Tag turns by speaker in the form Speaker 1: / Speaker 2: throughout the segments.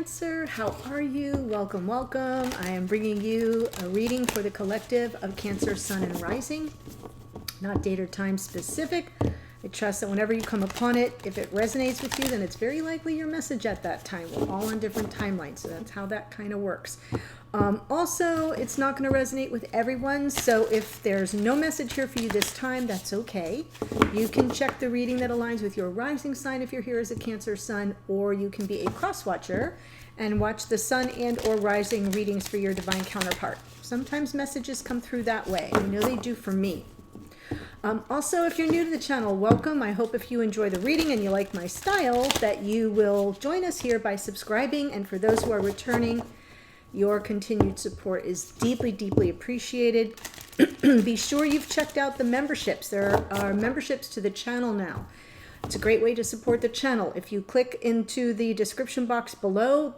Speaker 1: Cancer, how are you? Welcome, welcome. I am bringing you a reading for the collective of Cancer, Sun, and Rising. Not date or time specific. I trust that whenever you come upon it, if it resonates with you, then it's very likely your message at that time. We're all on different timelines, so that's how that kind of works. Also, it's not going to resonate with everyone, so if there's no message here for you this time, that's okay. You can check the reading that aligns with your rising sign if you're here as a Cancer Sun, or you can be a cross-watcher and watch the Sun and or rising readings for your divine counterpart. Sometimes messages come through that way. I know they do for me. Also, if you're new to the channel, welcome. I hope if you enjoy the reading and you like my style, that you will join us here by subscribing. And for those who are returning, your continued support is deeply, deeply appreciated. Be sure you've checked out the memberships. There are memberships to the channel now. It's a great way to support the channel. If you click into the description box below,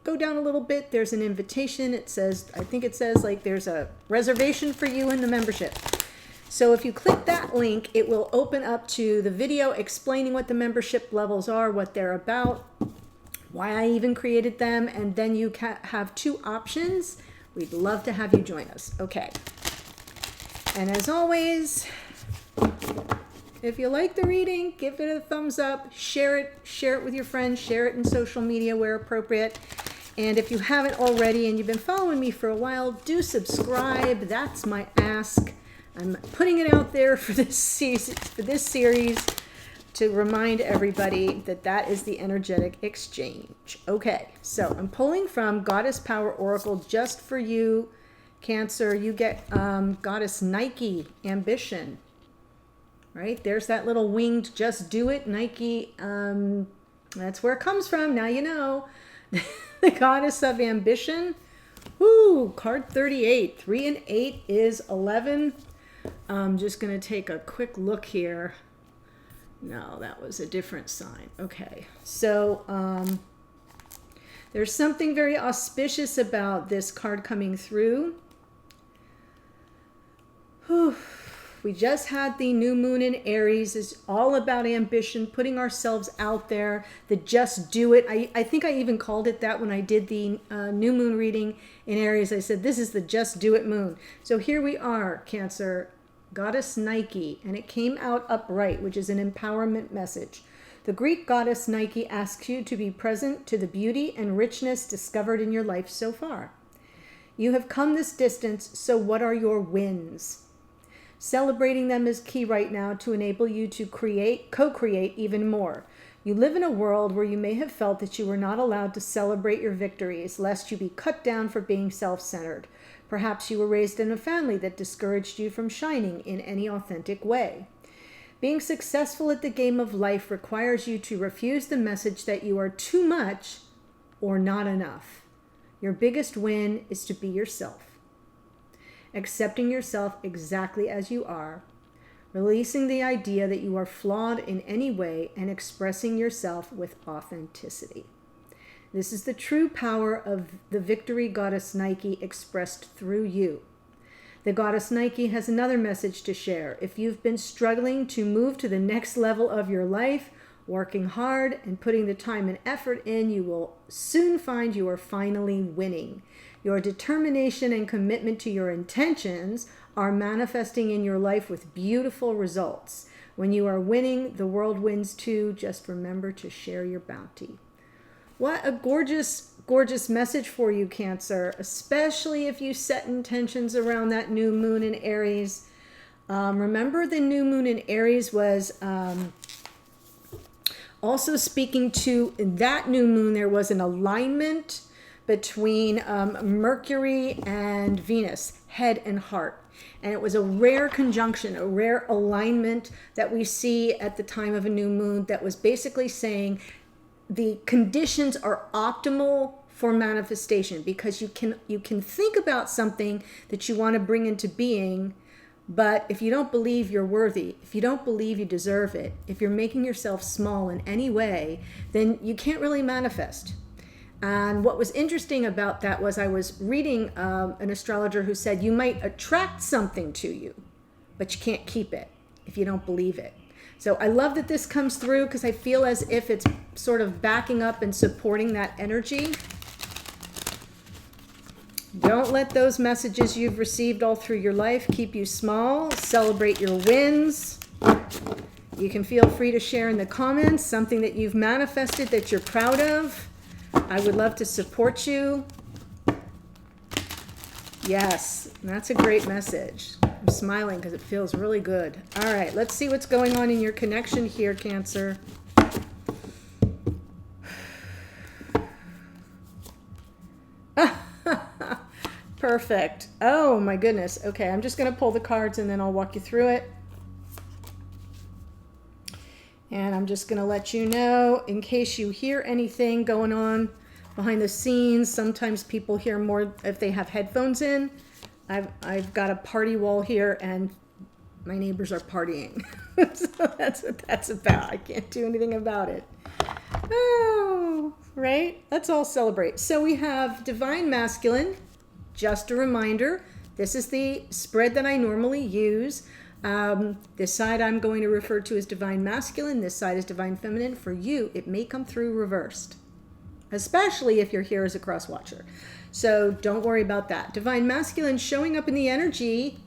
Speaker 1: go down a little bit, there's an invitation. It says, I think it says like there's a reservation for you in the membership. So if you click that link, it will open up to the video explaining what the membership levels are, what they're about, why I even created them, and then you have two options. We'd love to have you join us. Okay. And as always, if you like the reading, give it a thumbs up, share it with your friends, share it in social media where appropriate. And if you haven't already and you've been following me for a while, do subscribe. That's my ask. I'm putting it out there for this series to remind everybody that that is the energetic exchange. Okay, so I'm pulling from Goddess Power Oracle just for you, Cancer. You get Goddess Nike, Ambition. Right? There's that little winged just do it, Nike. That's where it comes from. Now you know. The Goddess of Ambition. Woo, card 38. 3 and 8 is 11. I'm just going to take a quick look here. No, that was a different sign. Okay, so there's something very auspicious about this card coming through. Whew. We just had the new moon in Aries. It's all about ambition, putting ourselves out there, the just do it. I think I even called it that when I did the new moon reading in Aries. I said, this is the just do it moon. So here we are, Cancer, Goddess Nike, and it came out upright, which is an empowerment message. The Greek goddess Nike asks you to be present to the beauty and richness discovered in your life so far. You have come this distance, so what are your wins? Celebrating them is key right now to enable you to co-create even more. You live in a world where you may have felt that you were not allowed to celebrate your victories, lest you be cut down for being self-centered. Perhaps you were raised in a family that discouraged you from shining in any authentic way. Being successful at the game of life requires you to refuse the message that you are too much or not enough. Your biggest win is to be yourself. Accepting yourself exactly as you are, releasing the idea that you are flawed in any way, and expressing yourself with authenticity. This is the true power of the victory Goddess Nike expressed through you. The Goddess Nike has another message to share. If you've been struggling to move to the next level of your life, working hard and putting the time and effort in, you will soon find you are finally winning. Your determination and commitment to your intentions are manifesting in your life with beautiful results. When you are winning, the world wins too. Just remember to share your bounty. What a gorgeous, gorgeous message for you, Cancer, especially if you set intentions around that new moon in Aries. Remember, the new moon in Aries was also speaking to that new moon. There was an alignment between Mercury and Venus, head and heart. And it was a rare conjunction, a rare alignment that we see at the time of a new moon that was basically saying the conditions are optimal for manifestation, because you can think about something that you want to bring into being, but if you don't believe you're worthy, if you don't believe you deserve it, if you're making yourself small in any way, then you can't really manifest. And what was interesting about that was I was reading an astrologer who said you might attract something to you, but you can't keep it if you don't believe it. So I love that this comes through because I feel as if it's sort of backing up and supporting that energy. Don't let those messages you've received all through your life keep you small. Celebrate your wins. You can feel free to share in the comments something that you've manifested that you're proud of. I would love to support you. Yes, that's a great message. I'm smiling because it feels really good. All right, let's see what's going on in your connection here, Cancer. Perfect. Oh my goodness. Okay, I'm just going to pull the cards and then I'll walk you through it. And I'm just going to let you know, in case you hear anything going on behind the scenes, sometimes people hear more if they have headphones in. I've got a party wall here and my neighbors are partying. So that's what that's about. I can't do anything about it. Oh, right? Let's all celebrate. So we have Divine Masculine. Just a reminder, this is the spread that I normally use. This side I'm going to refer to as Divine Masculine. This side is Divine Feminine. For you, it may come through reversed, especially if you're here as a cross watcher. So don't worry about that. Divine Masculine showing up in the energy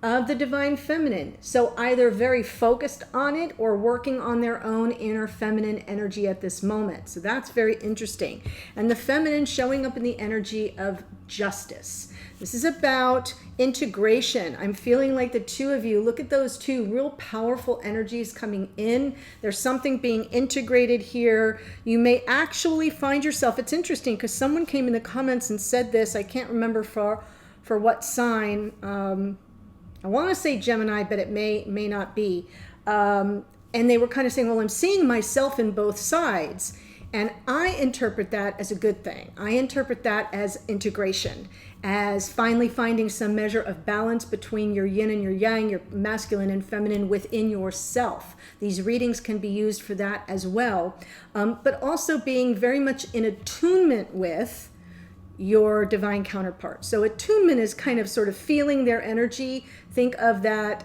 Speaker 1: of the Divine Feminine. So either very focused on it or working on their own inner feminine energy at this moment. So that's very interesting. And the feminine showing up in the energy of justice. This is about integration. I'm feeling like the two of you, look at those two real powerful energies coming in. There's something being integrated here. You may actually find yourself, it's interesting because someone came in the comments and said this, I can't remember for what sign, I want to say Gemini, but it may not be. And they were kind of saying, well, I'm seeing myself in both sides. And I interpret that as a good thing. I interpret that as integration, as finally finding some measure of balance between your yin and your yang, your masculine and feminine within yourself. These readings can be used for that as well. But also being very much in attunement with your divine counterpart. So attunement is kind of sort of feeling their energy. Think of that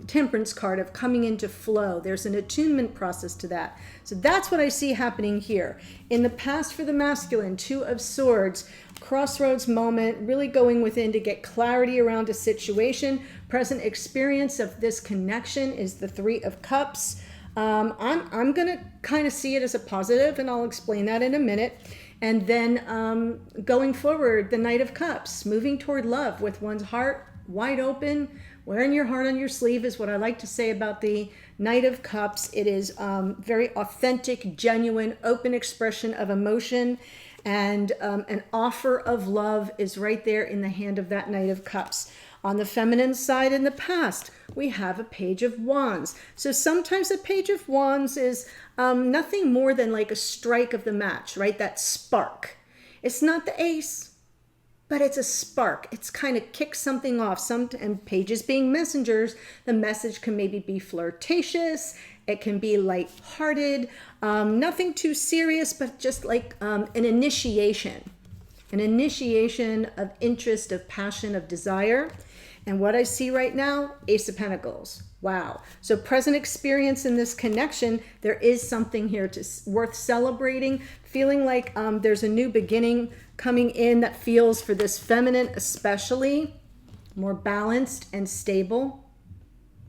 Speaker 1: temperance card of coming into flow. There's an attunement process to that. So that's what I see happening here. In the past for the masculine, Two of Swords, crossroads moment, really going within to get clarity around a situation. Present experience of this connection is the Three of Cups. I'm going to kind of see it as a positive, and I'll explain that in a minute. And then going forward, the Knight of Cups, moving toward love with one's heart wide open. Wearing your heart on your sleeve is what I like to say about the Knight of Cups. It is very authentic, genuine, open expression of emotion. And an offer of love is right there in the hand of that Knight of Cups. On the feminine side, in the past, we have a Page of Wands. So sometimes a Page of Wands is nothing more than like a strike of the match, right? That spark. It's not the ace, but it's a spark. It's kind of kicks something off. And pages being messengers, the message can maybe be flirtatious. It can be lighthearted, nothing too serious, but just like an initiation of interest, of passion, of desire. And what I see right now, Ace of Pentacles. Wow. So present experience in this connection, there is something here worth celebrating, feeling like there's a new beginning coming in that feels, for this feminine especially, more balanced and stable.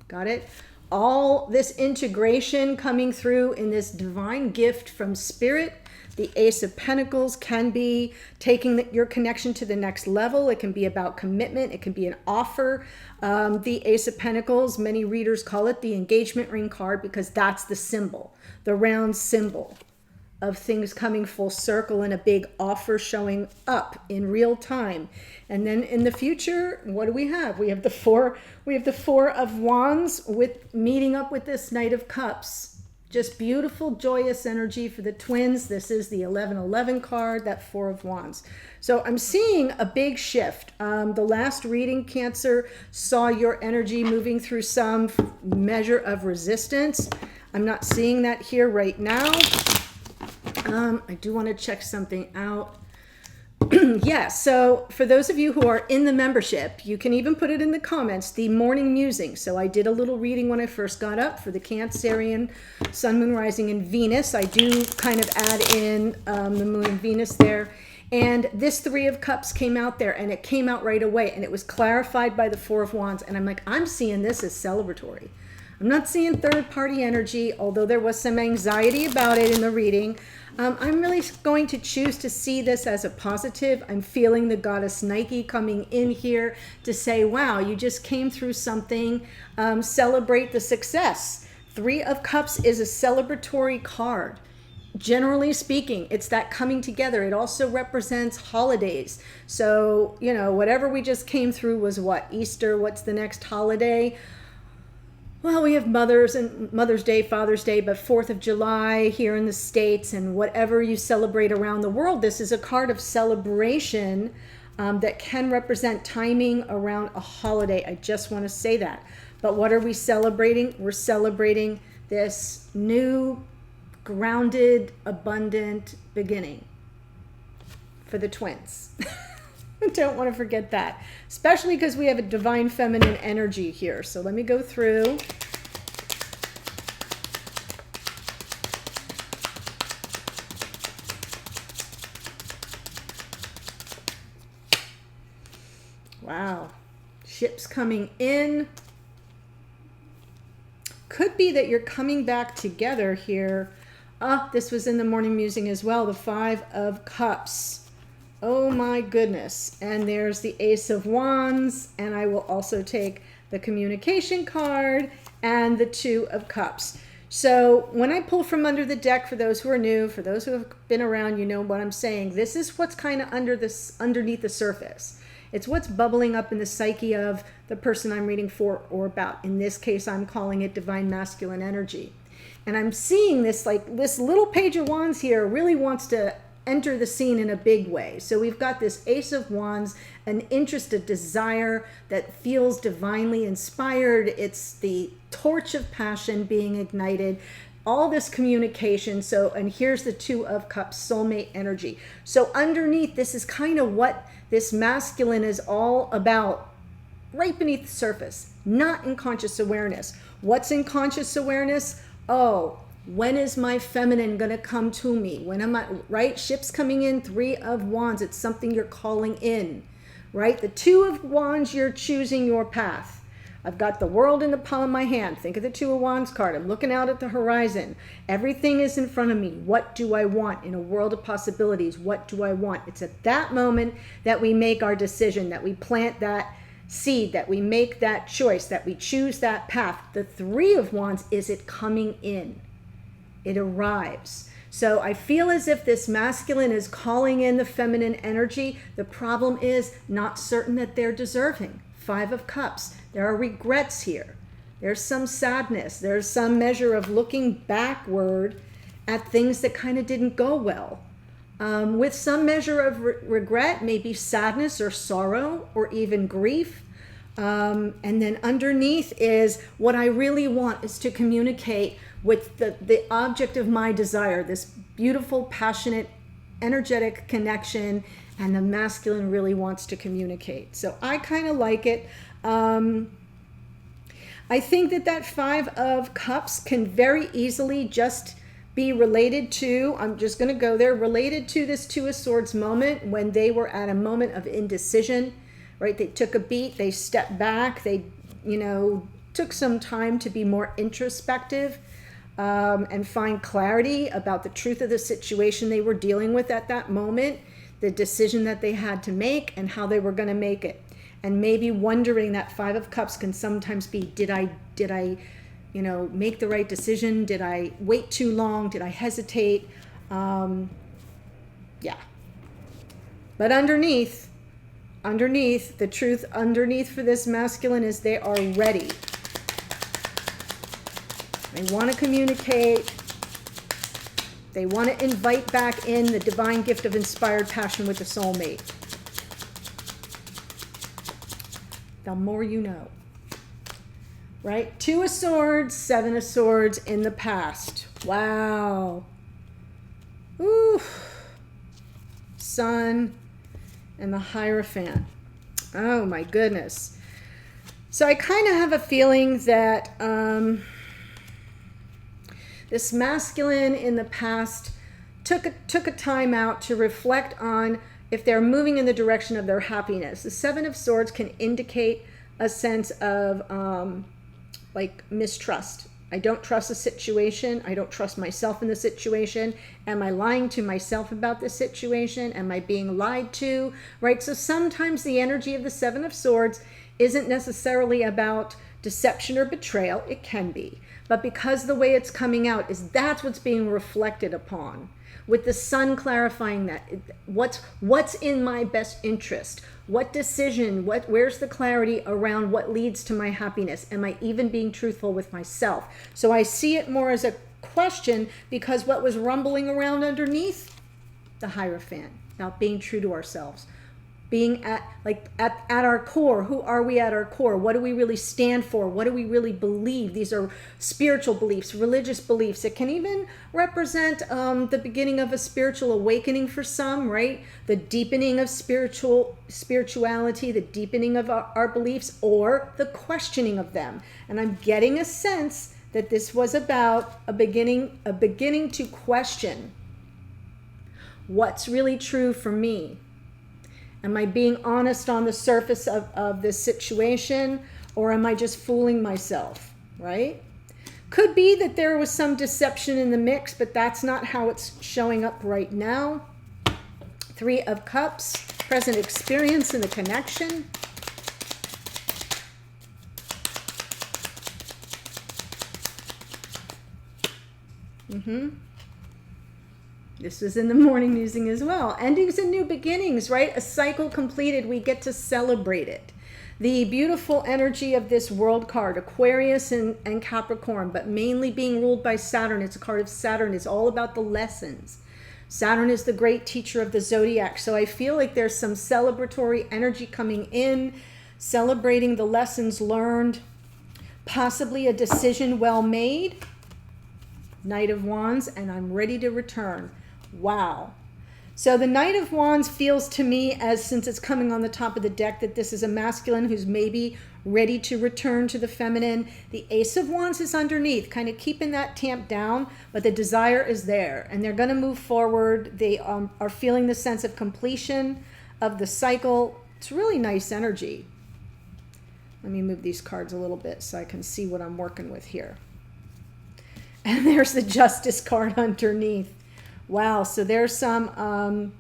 Speaker 1: Got it? All this integration coming through in this divine gift from Spirit. The Ace of Pentacles can be taking your connection to the next level. It can be about commitment. It can be an offer. The Ace of Pentacles, many readers call it the engagement ring card because that's the symbol, the round symbol of things coming full circle and a big offer showing up in real time. And then in the future, what do we have? We have the Four of Wands with meeting up with this Knight of Cups. Just beautiful, joyous energy for the twins. This is the 1111 card, that Four of Wands. So I'm seeing a big shift. The last reading, Cancer, saw your energy moving through some measure of resistance. I'm not seeing that here right now. I do want to check something out. Yeah, so for those of you who are in the membership, you can even put it in the comments, the morning musing. So I did a little reading when I first got up for the Cancerian Sun, Moon, Rising, and Venus. I do kind of add in the Moon and Venus there. And this Three of Cups came out there, and it came out right away, and it was clarified by the Four of Wands. And I'm like, I'm seeing this as celebratory. I'm not seeing third-party energy, although there was some anxiety about it in the reading. I'm really going to choose to see this as a positive. I'm feeling the goddess Nike coming in here to say, wow, you just came through something. Celebrate the success. Three of Cups is a celebratory card. Generally speaking, it's that coming together. It also represents holidays. So, you know, whatever we just came through was what? Easter, what's the next holiday? Well, we have Mother's Day, Father's Day, but 4th of July here in the States, and whatever you celebrate around the world, this is a card of celebration that can represent timing around a holiday. I just want to say that. But what are we celebrating? We're celebrating this new, grounded, abundant beginning for the twins. I don't want to forget that, especially because we have a divine feminine energy here. So let me go through. Wow. Ships coming in. Could be that you're coming back together here. This was in the morning musing as well. The Five of Cups. Oh my goodness. And there's the Ace of Wands, and I will also take the communication card and the Two of Cups. So when I pull from under the deck, for those who are new, for those who have been around, you know what I'm saying. This is what's kind of underneath the surface. It's what's bubbling up in the psyche of the person I'm reading for or about. In this case, I'm calling it divine masculine energy. And I'm seeing this, like this little Page of Wands here really wants to enter the scene in a big way. So we've got this Ace of Wands, an interest, a desire that feels divinely inspired. It's the torch of passion being ignited, all this communication. So, and here's the Two of Cups, soulmate energy. So underneath, this is kind of what this masculine is all about, right beneath the surface, not in conscious awareness. What's in conscious awareness? Oh, when is my feminine going to come to me? When am I, right? Ships coming in, Three of Wands. It's something you're calling in, right? The Two of Wands, you're choosing your path. I've got the world in the palm of my hand. Think of the Two of Wands card. I'm looking out at the horizon. Everything is in front of me. What do I want in a world of possibilities? What do I want? It's at that moment that we make our decision, that we plant that seed, that we make that choice, that we choose that path. The Three of Wands is it coming in. It arrives. So I feel as if this masculine is calling in the feminine energy. The problem is not certain that they're deserving. Five of Cups. There are regrets here. There's some sadness. There's some measure of looking backward at things that kind of didn't go well. With some measure of regret, maybe sadness or sorrow or even grief. And then underneath is what I really want is to communicate with the object of my desire, this beautiful, passionate, energetic connection, and the masculine really wants to communicate. So I kind of like it. I think that Five of Cups can very easily just be related to, I'm just going to go there, related to this Two of Swords moment when they were at a moment of indecision, right? They took a beat, they stepped back, they, took some time to be more introspective. And find clarity about the truth of the situation they were dealing with at that moment, the decision that they had to make, and how they were going to make it. And maybe wondering that Five of Cups can sometimes be, did I make the right decision? Did I wait too long? Did I hesitate? Yeah. But underneath, the truth underneath for this masculine is they are ready. They want to communicate. They want to invite back in the divine gift of inspired passion with the soulmate. The more you know. Right? Two of Swords, Seven of Swords in the past. Wow. Ooh. Sun. and the Hierophant. Oh my goodness. So I kind of have a feeling that this masculine in the past took a time out to reflect on if they're moving in the direction of their happiness. The Seven of Swords can indicate a sense of like mistrust. I don't trust the situation. I don't trust myself in the situation. Am I lying to myself about the situation? Am I being lied to? Right? So sometimes the energy of the Seven of Swords isn't necessarily about deception or betrayal. It can be. But because the way it's coming out is that's what's being reflected upon. With the sun clarifying that, what's in my best interest? What decision, where's the clarity around what leads to my happiness? Am I even being truthful with myself? So I see it more as a question because what was rumbling around underneath? The Hierophant, about being true to ourselves. Being at our core. Who are we at our core? What do we really stand for? What do we really believe? These are spiritual beliefs, religious beliefs. It can even represent the beginning of a spiritual awakening for some, right? The deepening of spirituality, the deepening of our beliefs, or the questioning of them. And I'm getting a sense that this was about a beginning to question what's really true for me. Am I being honest on the surface of this situation, or am I just fooling myself, right? Could be that there was some deception in the mix, but that's not how it's showing up right now. Three of Cups, present experience in the connection. This was in the morning musing as well. Endings and new beginnings, right? A cycle completed. We get to celebrate it. The beautiful energy of this world card, Aquarius and Capricorn, but mainly being ruled by Saturn. It's a card of Saturn. It's all about the lessons. Saturn is the great teacher of the zodiac. So I feel like there's some celebratory energy coming in, celebrating the lessons learned, possibly a decision well made. Knight of Wands, and I'm ready to return. Wow. So the Knight of Wands feels to me, as since it's coming on the top of the deck, that this is a masculine who's maybe ready to return to the feminine. The Ace of Wands is underneath, kind of keeping that tamped down, but the desire is there, and they're going to move forward. They are feeling the sense of completion of the cycle. It's really nice energy. Let me move these cards a little bit so I can see what I'm working with here. And there's the Justice card underneath. Wow, so there's some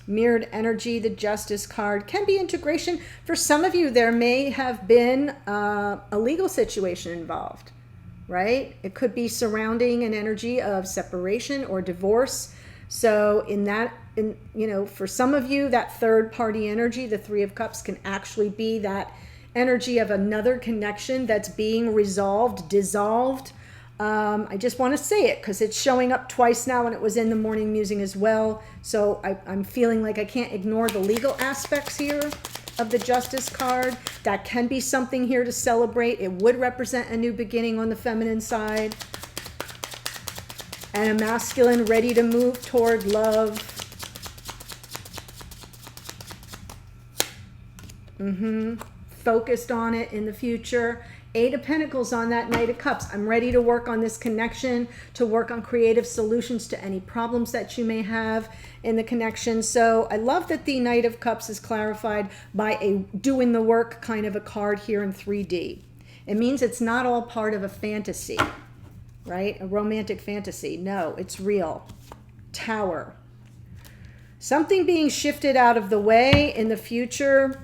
Speaker 1: mirrored energy. The Justice card can be integration. For some of you, there may have been a legal situation involved, right? It could be surrounding an energy of separation or divorce. So for some of you, that third party energy, the Three of Cups, can actually be that energy of another connection that's being resolved, dissolved. I just want to say it because it's showing up twice now, and it was in the morning musing as well. So I'm feeling like I can't ignore the legal aspects here of the Justice card. That can be something here to celebrate. It would represent a new beginning on the feminine side. And a masculine ready to move toward love. Focused on it in the future. Eight of Pentacles on that Knight of Cups. I'm ready to work on this connection, to work on creative solutions to any problems that you may have in the connection. So I love that the Knight of Cups is clarified by a doing the work kind of a card here in 3D. It means it's not all part of a fantasy, right? A romantic fantasy. No, it's real. Tower. Something being shifted out of the way in the future.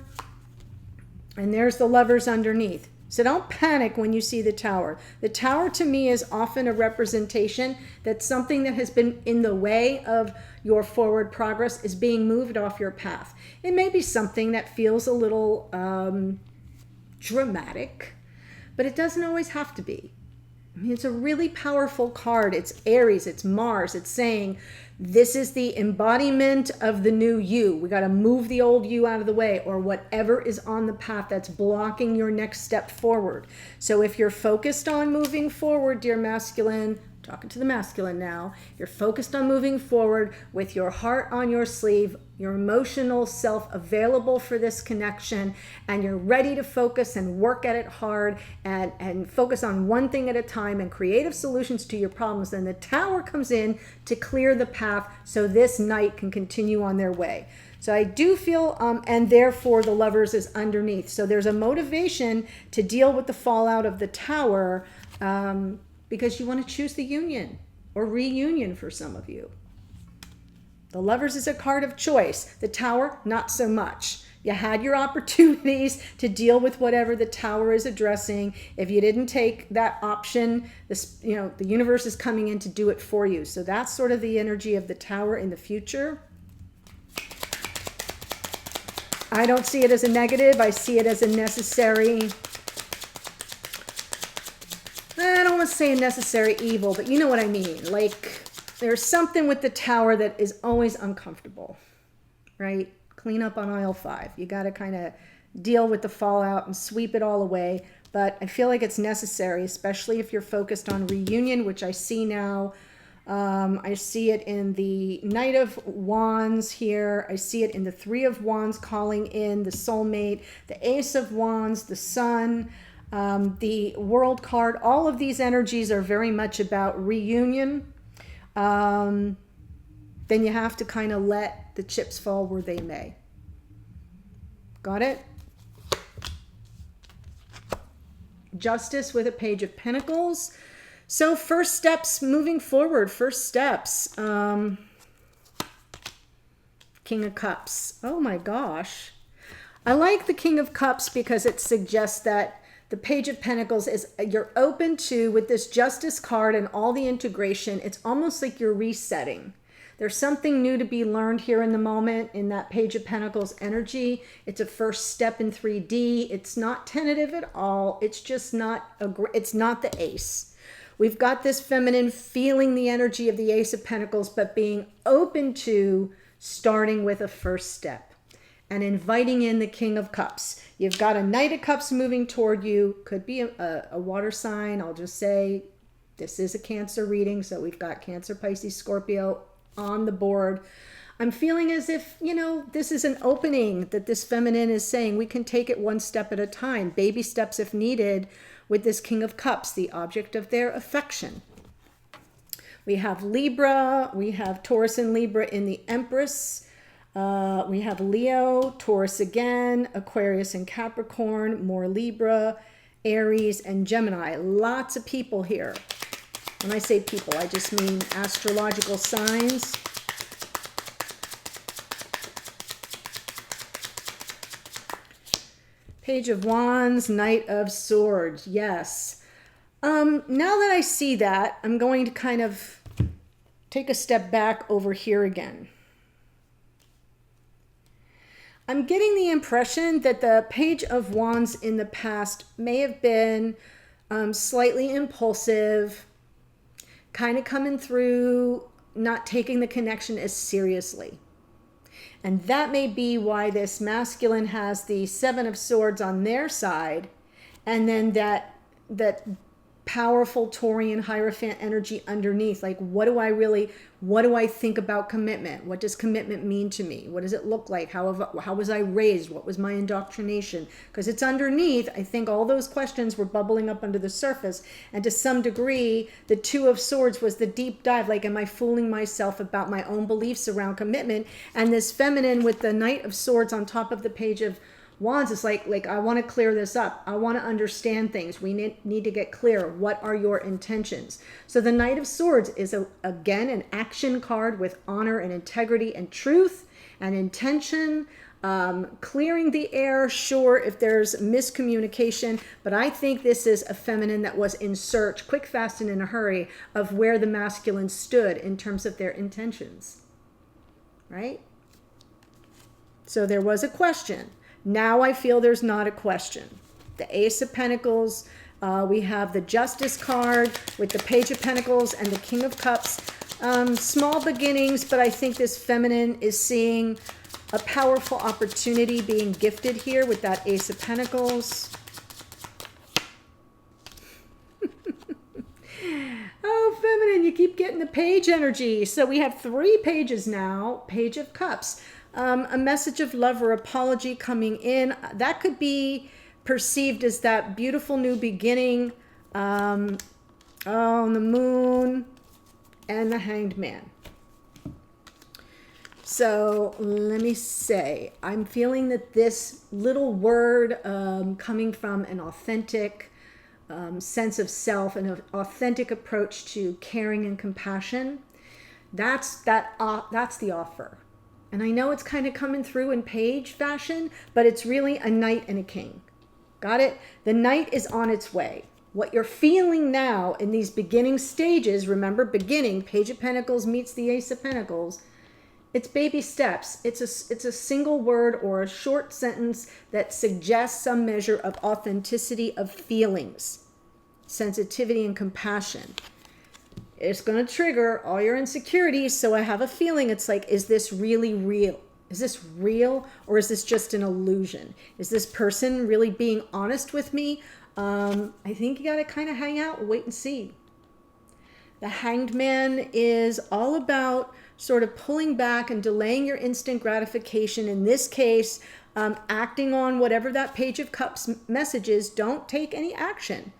Speaker 1: And there's the Lovers underneath. So don't panic when you see the Tower. The Tower to me is often a representation that something that has been in the way of your forward progress is being moved off your path. It may be something that feels a little dramatic, but it doesn't always have to be. I mean, it's a really powerful card. It's Aries, it's Mars. It's saying This is the embodiment of the new you. We got to move the old you out of the way, or whatever is on the path that's blocking your next step forward. So if you're focused on moving forward, dear masculine, talking to the masculine now, you're focused on moving forward with your heart on your sleeve, your emotional self available for this connection, and you're ready to focus and work at it hard and focus on one thing at a time and creative solutions to your problems, then the Tower comes in to clear the path so this knight can continue on their way. So I do feel, and therefore the Lovers is underneath. So there's a motivation to deal with the fallout of the Tower, because you want to choose the union or reunion for some of you. The Lovers is a card of choice. The Tower, not so much. You had your opportunities to deal with whatever the Tower is addressing. If you didn't take that option, the universe is coming in to do it for you. So that's sort of the energy of the Tower in the future. I don't see it as a negative. I see it as a necessary, I don't want to say a necessary evil, but you know what I mean. Like, there's something with the Tower that is always uncomfortable, right? Clean up on aisle 5. You got to kind of deal with the fallout and sweep it all away. But I feel like it's necessary, especially if you're focused on reunion, which I see now. I see it in the Knight of Wands here. I see it in the Three of Wands calling in the soulmate, the Ace of Wands, the Sun, the World card. All of these energies are very much about reunion. Then you have to kind of let the chips fall where they may. Got it? Justice with a Page of Pentacles. So first steps moving forward, first steps. King of Cups. Oh my gosh. I like the King of Cups because it suggests that the Page of Pentacles is, you're open to, with this Justice card and all the integration, it's almost like you're resetting. There's something new to be learned here in the moment in that Page of Pentacles energy. It's a first step in 3D. It's not tentative at all. It's just not, it's not the Ace. We've got this feminine feeling the energy of the Ace of Pentacles, but being open to starting with a first step and inviting in the King of Cups. You've got a Knight of Cups moving toward you. Could be a water sign. I'll just say this is a Cancer reading. So we've got Cancer, Pisces, Scorpio on the board. I'm feeling as if, this is an opening that this feminine is saying we can take it one step at a time, baby steps if needed, with this King of Cups, the object of their affection. We have Libra, we have Taurus and Libra in the Empress. We have Leo, Taurus again, Aquarius and Capricorn, more Libra, Aries and Gemini. Lots of people here. When I say people, I just mean astrological signs. Page of Wands, Knight of Swords. Yes. Now that I see that, I'm going to kind of take a step back over here again. I'm getting the impression that the Page of Wands in the past may have been slightly impulsive, kind of coming through, not taking the connection as seriously. And that may be why this masculine has the Seven of Swords on their side, and then that powerful Taurian Hierophant energy underneath. Like, what do I think about commitment? What does commitment mean to me? What does it look like? How was I raised? What was my indoctrination? Because it's underneath. I think all those questions were bubbling up under the surface. And to some degree, the Two of Swords was the deep dive. Like, am I fooling myself about my own beliefs around commitment? And this feminine with the Knight of Swords on top of the Page of Wands is like I want to clear this up. I want to understand things. We need to get clear. What are your intentions? So the Knight of Swords is, again, an action card with honor and integrity and truth and intention. Clearing the air, sure, if there's miscommunication. But I think this is a feminine that was in search, quick, fast, and in a hurry, of where the masculine stood in terms of their intentions. Right? So there was a question. Now I feel there's not a question. The Ace of Pentacles, we have the Justice card with the Page of Pentacles and the King of Cups. Small beginnings, but I think this feminine is seeing a powerful opportunity being gifted here with that Ace of Pentacles. Oh, feminine, you keep getting the page energy. So we have 3 pages now. Page of Cups. A message of love or apology coming in. That could be perceived as that beautiful new beginning. Oh, the Moon and the Hanged Man. So let me say, I'm feeling that this little word coming from an authentic sense of self and an authentic approach to caring and compassion, that's the offer. And I know it's kind of coming through in page fashion, but it's really a knight and a king. Got it? The knight is on its way. What you're feeling now in these beginning stages, remember beginning, Page of Pentacles meets the Ace of Pentacles, it's baby steps. It's a single word or a short sentence that suggests some measure of authenticity of feelings, sensitivity and compassion. It's going to trigger all your insecurities. So I have a feeling it's like, is this really real? Is this real, or is this just an illusion? Is this person really being honest with me? I think you got to kind of hang out and wait and see. The Hanged Man is all about sort of pulling back and delaying your instant gratification. In this case, acting on whatever that Page of Cups message is. Don't take any action.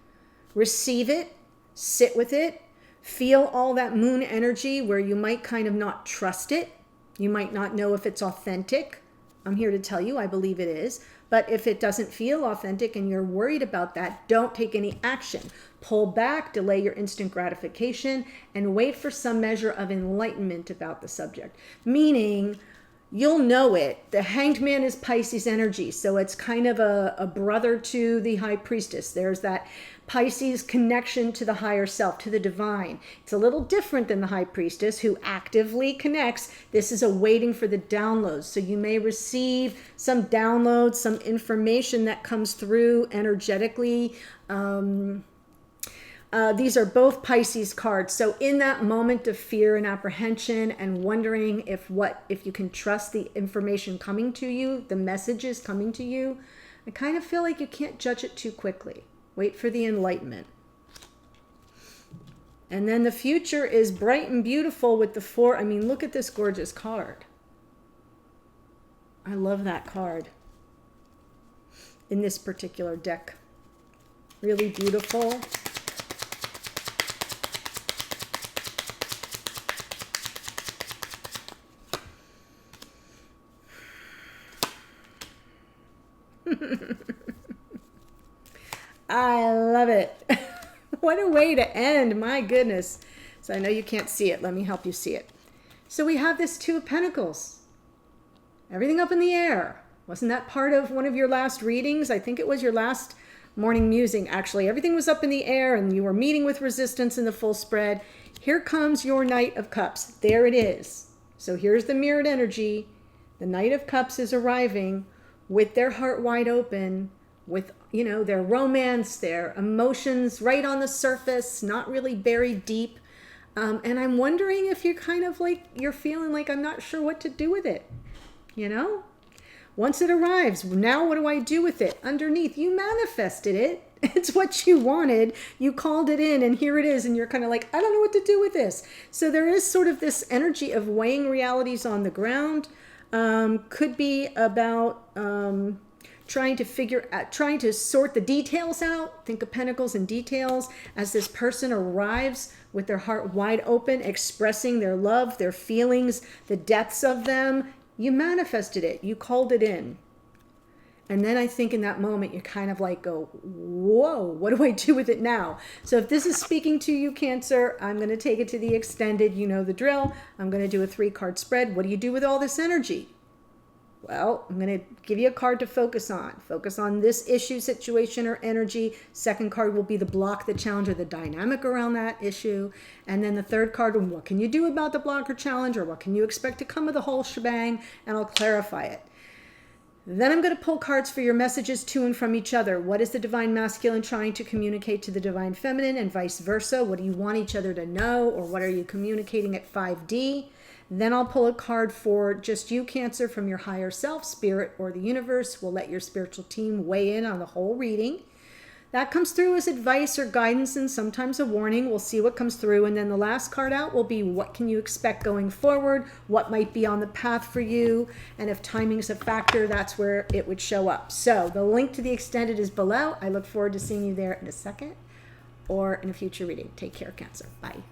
Speaker 1: Receive it, sit with it, feel all that moon energy where you might kind of not trust it. You might not know if it's authentic. I'm here to tell you, I believe it is. But if it doesn't feel authentic and you're worried about that, don't take any action. Pull back, delay your instant gratification, and wait for some measure of enlightenment about the subject. Meaning, you'll know it. The Hanged Man is Pisces energy, so it's kind of a brother to the High Priestess. There's that Pisces connection to the higher self, to the divine. It's a little different than the High Priestess, who actively connects. This is a waiting for the downloads. So you may receive some downloads, some information that comes through energetically. These are both Pisces cards. So in that moment of fear and apprehension and wondering if you can trust the information coming to you, the messages coming to you, I kind of feel like you can't judge it too quickly. Wait for the enlightenment. And then the future is bright and beautiful with the 4. I mean, look at this gorgeous card. I love that card in this particular deck. Really beautiful. I love it. What a way to end. My goodness. So I know you can't see it. Let me help you see it. So we have this 2 of Pentacles. Everything up in the air. Wasn't that part of one of your last readings? I think it was your last morning musing, actually. Everything was up in the air and you were meeting with resistance in the full spread. Here comes your Knight of Cups. There it is. So here's the mirrored energy. The Knight of Cups is arriving with their heart wide open, with, you know, their romance, their emotions right on the surface, not really buried deep. And I'm wondering if you're kind of like, you're feeling like, I'm not sure what to do with it. You know, once it arrives, now what do I do with it? Underneath, you manifested it. It's what you wanted. You called it in and here it is. And you're kind of like, I don't know what to do with this. So there is sort of this energy of weighing realities on the ground. Could be about trying to sort the details out. Think of Pentacles and details as this person arrives with their heart wide open, expressing their love, their feelings, the depths of them. You manifested it. You called it in. And then I think in that moment, you kind of like go, whoa, what do I do with it now? So if this is speaking to you, Cancer, I'm going to take it to the extended, you know the drill. I'm going to do a 3-card spread. What do you do with all this energy? Well, I'm going to give you a card to focus on. Focus on this issue, situation, or energy. Second card will be the block, the challenge, or the dynamic around that issue. And then the third card, what can you do about the block or challenge, or what can you expect to come of the whole shebang? And I'll clarify it. Then I'm going to pull cards for your messages to and from each other. What is the divine masculine trying to communicate to the divine feminine, and vice versa? What do you want each other to know, or what are you communicating at 5D? Then I'll pull a card for just you, Cancer, from your higher self, spirit, or the universe. We'll let your spiritual team weigh in on the whole reading. That comes through as advice or guidance and sometimes a warning. We'll see what comes through. And then the last card out will be what can you expect going forward? What might be on the path for you? And if timing is a factor, that's where it would show up. So the link to the extended is below. I look forward to seeing you there in a second or in a future reading. Take care, Cancer. Bye.